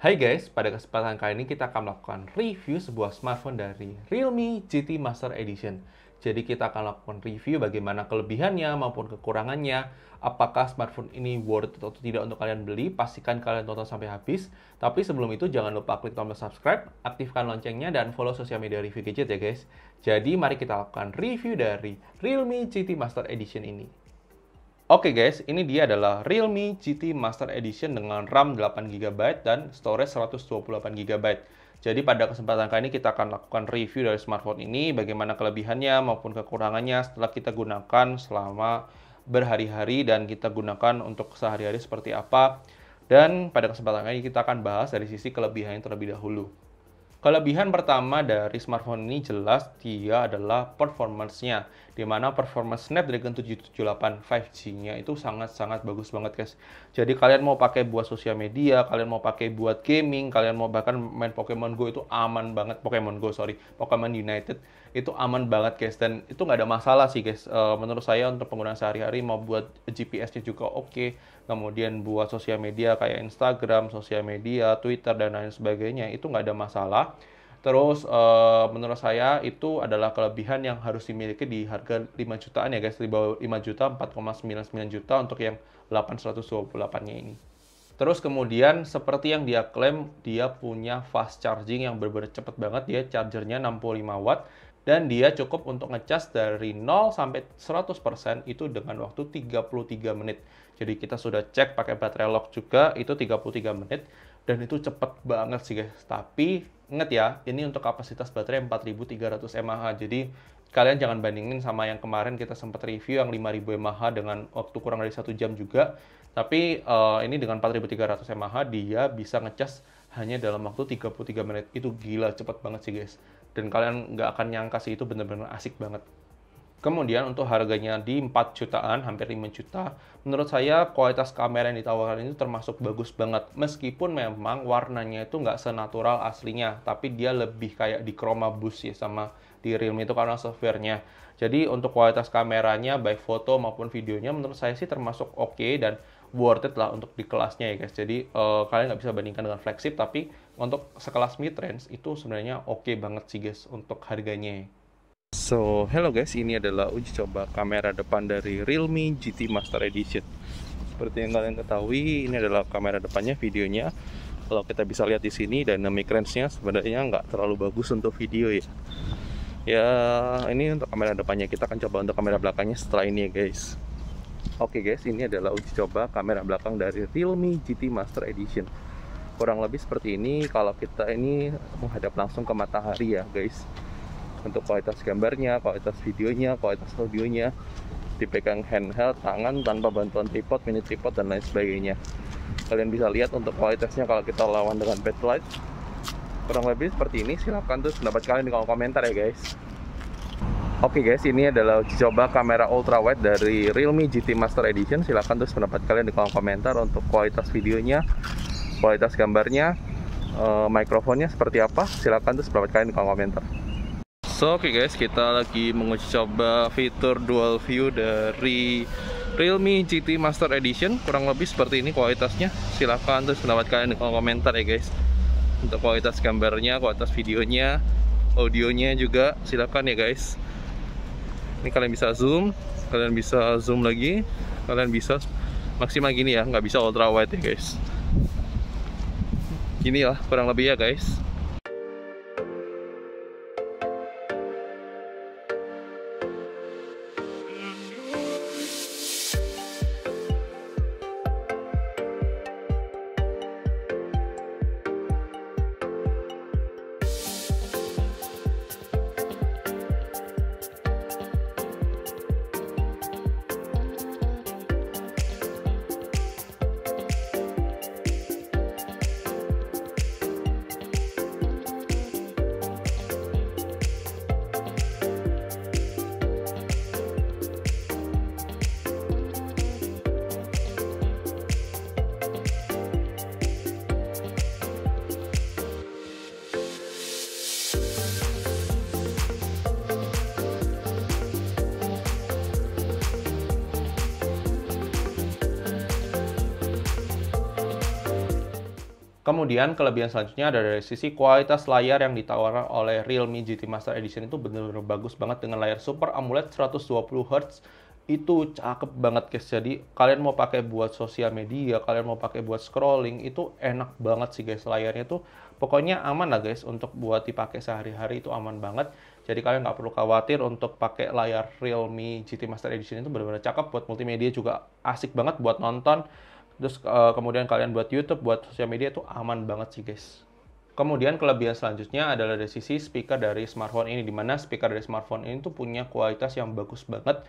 Hai guys, pada kesempatan kali ini kita akan melakukan review sebuah smartphone dari Realme GT Master Edition. Jadi kita akan lakukan review bagaimana kelebihannya maupun kekurangannya, apakah smartphone ini worth it atau tidak untuk kalian beli, pastikan kalian tonton sampai habis. Tapi sebelum itu jangan lupa klik tombol subscribe, aktifkan loncengnya, dan follow sosial media review gadget ya guys. Jadi mari kita lakukan review dari Realme GT Master Edition ini. Oke guys, ini dia adalah Realme GT Master Edition dengan RAM 8GB dan storage 128GB. Jadi pada kesempatan kali ini kita akan lakukan review dari smartphone ini, bagaimana kelebihannya maupun kekurangannya setelah kita gunakan selama berhari-hari dan kita gunakan untuk sehari-hari seperti apa. Dan pada kesempatan kali ini kita akan bahas dari sisi kelebihannya terlebih dahulu. Kelebihan pertama dari smartphone ini jelas dia adalah performance-nya, di mana performance Snapdragon 778 5G-nya itu sangat-sangat bagus banget guys. Jadi kalian mau pakai buat sosial media, kalian mau pakai buat gaming, kalian mau bahkan main Pokemon Go itu aman banget. Pokemon United itu aman banget guys, dan itu nggak ada masalah sih guys. Menurut saya untuk penggunaan sehari-hari mau buat GPS-nya juga oke. Kemudian buat sosial media kayak Instagram, sosial media, Twitter, dan lain sebagainya itu nggak ada masalah. Terus menurut saya itu adalah kelebihan yang harus dimiliki di harga 5 jutaan ya guys. Di bawah 5 juta, 4,99 juta untuk yang 8128-nya ini. Terus kemudian seperti yang dia klaim, dia punya fast charging yang benar-benar cepet banget. Dia chargernya 65 watt dan dia cukup untuk ngecas dari 0 sampai 100% itu dengan waktu 33 menit. Jadi kita sudah cek pakai baterai lock juga, itu 33 menit dan itu cepet banget sih guys. Tapi ingat ya, ini untuk kapasitas baterai 4300 mAh. Jadi kalian jangan bandingin sama yang kemarin kita sempat review yang 5000 mAh dengan waktu kurang dari 1 jam juga. Tapi ini dengan 4300 mAh dia bisa ngecas hanya dalam waktu 33 menit. Itu gila cepet banget sih guys. Dan kalian nggak akan nyangka sih itu bener-bener asik banget. Kemudian untuk harganya di 4 jutaan, hampir 5 juta, menurut saya kualitas kamera yang ditawarkan itu termasuk bagus banget. Meskipun memang warnanya itu nggak senatural aslinya, tapi dia lebih kayak di chroma boost ya sama di Realme itu karena softwarenya. Jadi untuk kualitas kameranya, baik foto maupun videonya, menurut saya sih termasuk oke dan worth it lah untuk di kelasnya ya guys. Jadi kalian nggak bisa bandingkan dengan flagship, tapi untuk sekelas mid-range itu sebenarnya oke banget sih guys untuk harganya. So, hello guys, ini adalah uji coba kamera depan dari Realme GT Master Edition. Seperti yang kalian ketahui, ini adalah kamera depannya, videonya. Kalau kita bisa lihat di sini, dynamic range-nya sebenarnya nggak terlalu bagus untuk video ya. Ya, ini untuk kamera depannya. Kita akan coba untuk kamera belakangnya setelah ini ya guys. Oke guys, ini adalah uji coba kamera belakang dari Realme GT Master Edition. Kurang lebih seperti ini kalau kita ini menghadap langsung ke matahari ya guys. Untuk kualitas gambarnya, kualitas videonya, kualitas audionya, dipegang handheld, tangan tanpa bantuan tripod, mini tripod, dan lain sebagainya. Kalian bisa lihat untuk kualitasnya kalau kita lawan dengan backlight. Kurang lebih seperti ini. Silahkan tuh pendapat kalian di kolom komentar ya guys. Oke guys, ini adalah uji coba kamera ultra wide dari Realme GT Master Edition. Silahkan tuh pendapat kalian di kolom komentar untuk kualitas videonya, kualitas gambarnya, mikrofonnya seperti apa. Silahkan tuh pendapat kalian di kolom komentar. So, oke guys, kita lagi menguji coba fitur dual view dari Realme GT Master Edition. Kurang lebih seperti ini kualitasnya. Silahkan terus pendapat kalian di kolom komentar ya guys. Untuk kualitas gambarnya, kualitas videonya, audionya juga silahkan ya guys. Ini kalian bisa zoom lagi, kalian bisa maksimal gini ya, nggak bisa ultra wide ya guys. Gini lah kurang lebih ya guys. Kemudian kelebihan selanjutnya ada dari sisi kualitas layar yang ditawarkan oleh Realme GT Master Edition itu benar-benar bagus banget dengan layar Super AMOLED 120 Hz. Itu cakep banget guys. Jadi kalian mau pakai buat sosial media, kalian mau pakai buat scrolling, itu enak banget sih guys. Layarnya tuh pokoknya aman lah guys untuk buat dipakai sehari-hari, itu aman banget. Jadi kalian nggak perlu khawatir untuk pakai layar Realme GT Master Edition, itu benar-benar cakep buat multimedia, juga asik banget buat nonton. Terus kemudian kalian buat YouTube, buat sosial media tuh aman banget sih guys. Kemudian kelebihan selanjutnya adalah dari sisi speaker dari smartphone ini, dimana speaker dari smartphone ini tuh punya kualitas yang bagus banget.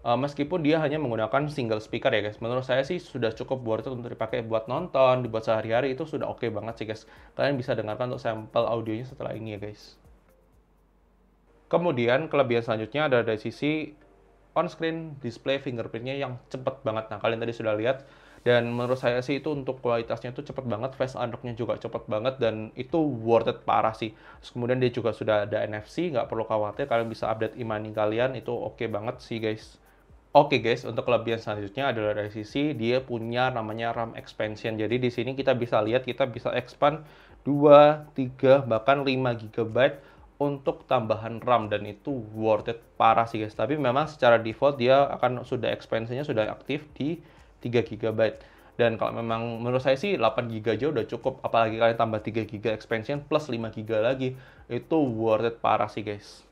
Meskipun dia hanya menggunakan single speaker ya guys. Menurut saya sih sudah cukup worth it untuk dipakai buat nonton, dibuat sehari-hari, itu sudah oke banget sih guys. Kalian bisa dengarkan untuk sampel audionya setelah ini ya guys. Kemudian kelebihan selanjutnya adalah dari sisi on-screen display fingerprintnya yang cepet banget. Nah, kalian tadi sudah lihat, dan menurut saya sih itu untuk kualitasnya itu cepet banget, face unlock-nya juga cepet banget, dan itu worth it parah sih. Terus kemudian dia juga sudah ada NFC, nggak perlu khawatir, kalian bisa update e-money kalian, itu oke banget sih guys. Oke guys, untuk kelebihan selanjutnya adalah dari sisi dia punya namanya RAM expansion. Jadi di sini kita bisa lihat, kita bisa expand 2, 3, bahkan 5 GB untuk tambahan RAM, dan itu worth it parah sih guys. Tapi memang secara default dia akan sudah expansionnya sudah aktif di 3 GB. Dan kalau memang menurut saya sih 8 GB aja udah cukup, apalagi kalian tambah 3 GB expansion plus 5 GB lagi, itu worth it parah sih guys.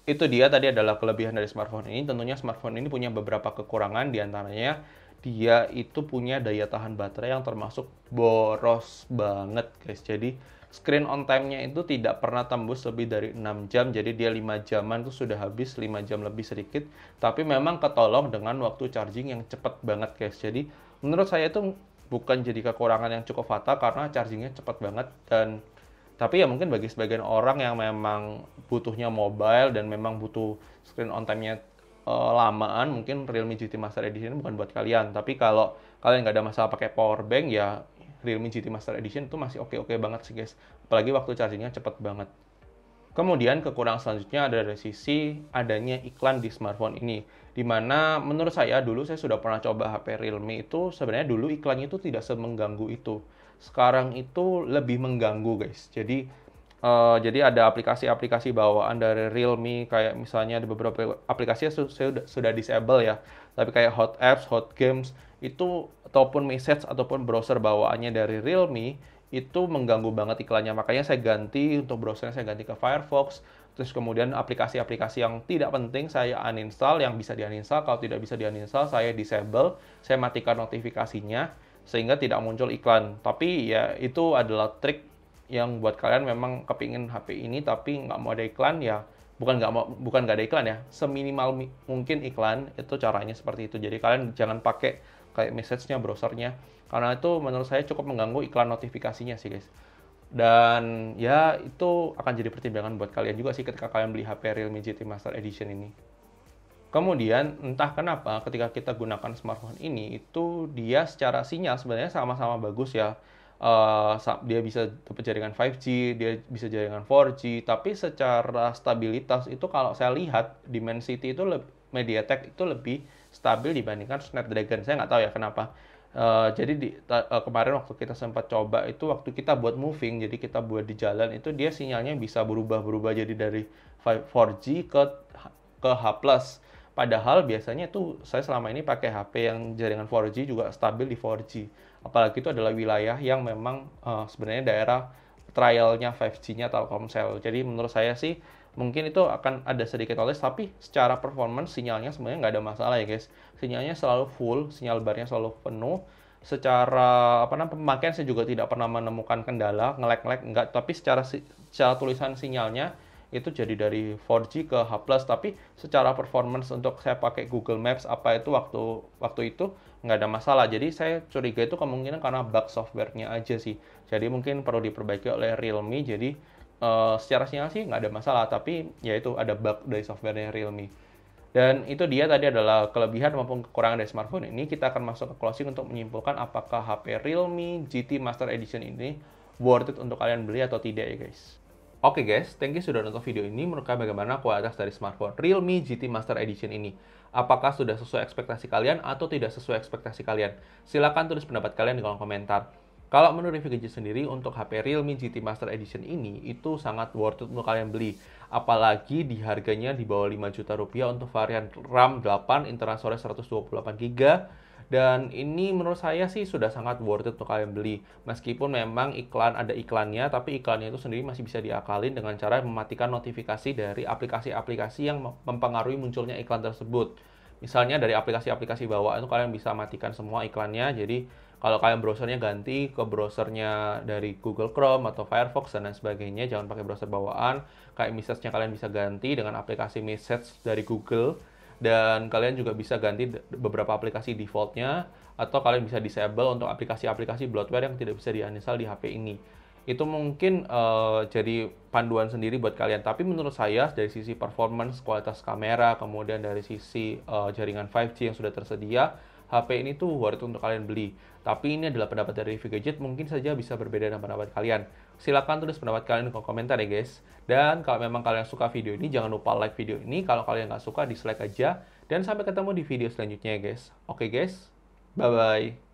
Itu dia tadi adalah kelebihan dari smartphone ini. Tentunya smartphone ini punya beberapa kekurangan, diantaranya dia itu punya daya tahan baterai yang termasuk boros banget guys. Jadi screen on time-nya itu tidak pernah tembus lebih dari 6 jam. Jadi dia 5 jaman tuh sudah habis, 5 jam lebih sedikit. Tapi memang ketolong dengan waktu charging yang cepat banget guys. Jadi menurut saya itu bukan jadi kekurangan yang cukup fatal karena chargingnya cepat banget. Dan tapi ya mungkin bagi sebagian orang yang memang butuhnya mobile dan memang butuh screen on time-nya lamaan, mungkin Realme GT Master Edition bukan buat kalian. Tapi kalau kalian nggak ada masalah pakai power bank, ya Realme GT Master Edition itu masih oke-oke banget sih guys. Apalagi waktu chargingnya cepet banget. Kemudian kekurangan selanjutnya ada dari sisi adanya iklan di smartphone ini. Dimana menurut saya, dulu saya sudah pernah coba HP Realme itu, sebenarnya dulu iklannya itu tidak semengganggu itu. Sekarang itu lebih mengganggu guys. Jadi ada aplikasi-aplikasi bawaan dari Realme, kayak misalnya ada beberapa aplikasi yang sudah disable ya. Tapi kayak Hot Apps, Hot Games, itu ataupun message ataupun browser bawaannya dari Realme, itu mengganggu banget iklannya. Makanya saya ganti, untuk browsernya saya ganti ke Firefox. Terus kemudian aplikasi-aplikasi yang tidak penting saya uninstall, yang bisa di-uninstall. Kalau tidak bisa di-uninstall, saya disable, saya matikan notifikasinya, sehingga tidak muncul iklan. Tapi ya itu adalah trik yang buat kalian memang kepingin HP ini tapi nggak mau ada iklan, ya bukan nggak ada iklan ya, seminimal mungkin iklan, itu caranya seperti itu. Jadi kalian jangan pakai kayak message-nya, browsernya, karena itu menurut saya cukup mengganggu iklan notifikasinya sih guys. Dan ya itu akan jadi pertimbangan buat kalian juga sih ketika kalian beli HP Realme GT Master Edition ini. Kemudian entah kenapa ketika kita gunakan smartphone ini, itu dia secara sinyal sebenarnya sama-sama bagus ya. Dia bisa dapat jaringan 5G, dia bisa jaringan 4G, tapi secara stabilitas itu kalau saya lihat Dimensity itu MediaTek itu lebih stabil dibandingkan Snapdragon. Saya nggak tahu ya kenapa. Kemarin waktu kita sempat coba itu, waktu kita buat moving, jadi kita buat di jalan itu, dia sinyalnya bisa berubah-berubah jadi dari 4G ke H+. Padahal biasanya tuh saya selama ini pakai HP yang jaringan 4G juga stabil di 4G. Apalagi itu adalah wilayah yang memang sebenarnya daerah trialnya 5G-nya Telkomsel. Jadi menurut saya sih mungkin itu akan ada sedikit noise, tapi secara performance sinyalnya sebenarnya nggak ada masalah ya guys. Sinyalnya selalu full, sinyal barnya selalu penuh. Secara pemakaian saya juga tidak pernah menemukan kendala, nge-lag enggak, tapi secara tulisan sinyalnya itu jadi dari 4G ke H+, tapi secara performance untuk saya pakai Google Maps apa itu waktu itu nggak ada masalah. Jadi saya curiga itu kemungkinan karena bug software-nya aja sih. Jadi mungkin perlu diperbaiki oleh Realme. Jadi secara sinyal sih nggak ada masalah, tapi ya itu ada bug dari software-nya Realme. Dan itu dia tadi adalah kelebihan maupun kekurangan dari smartphone ini. Kita akan masuk ke closing untuk menyimpulkan apakah HP Realme GT Master Edition ini worth it untuk kalian beli atau tidak ya guys. Oke guys, thank you sudah nonton video ini. Menurut kalian bagaimana kualitas dari smartphone Realme GT Master Edition ini? Apakah sudah sesuai ekspektasi kalian atau tidak sesuai ekspektasi kalian? Silahkan tulis pendapat kalian di kolom komentar. Kalau menurut review gadget sendiri, untuk HP Realme GT Master Edition ini, itu sangat worth it untuk kalian beli. Apalagi di harganya di bawah 5 juta rupiah untuk varian RAM 8, internal storage 128 GB. Dan ini menurut saya sih sudah sangat worth it untuk kalian beli. Meskipun memang ada iklannya, tapi iklannya itu sendiri masih bisa diakalin dengan cara mematikan notifikasi dari aplikasi-aplikasi yang mempengaruhi munculnya iklan tersebut. Misalnya dari aplikasi-aplikasi bawaan itu kalian bisa matikan semua iklannya. Jadi kalau kalian browsernya ganti ke browsernya dari Google Chrome atau Firefox dan lain sebagainya, jangan pakai browser bawaan. Kayak message-nya kalian bisa ganti dengan aplikasi message dari Google. Dan kalian juga bisa ganti beberapa aplikasi defaultnya, atau kalian bisa disable untuk aplikasi-aplikasi bloatware yang tidak bisa di-uninstall di HP ini. Itu mungkin jadi panduan sendiri buat kalian. Tapi menurut saya dari sisi performance, kualitas kamera, kemudian dari sisi jaringan 5G yang sudah tersedia, HP ini tuh worth untuk kalian beli. Tapi ini adalah pendapat dari review gadget, mungkin saja bisa berbeda dengan pendapat kalian. Silahkan tulis pendapat kalian di kolom komentar ya guys. Dan kalau memang kalian suka video ini, jangan lupa like video ini. Kalau kalian nggak suka, dislike aja. Dan sampai ketemu di video selanjutnya ya guys. Oke guys, bye-bye.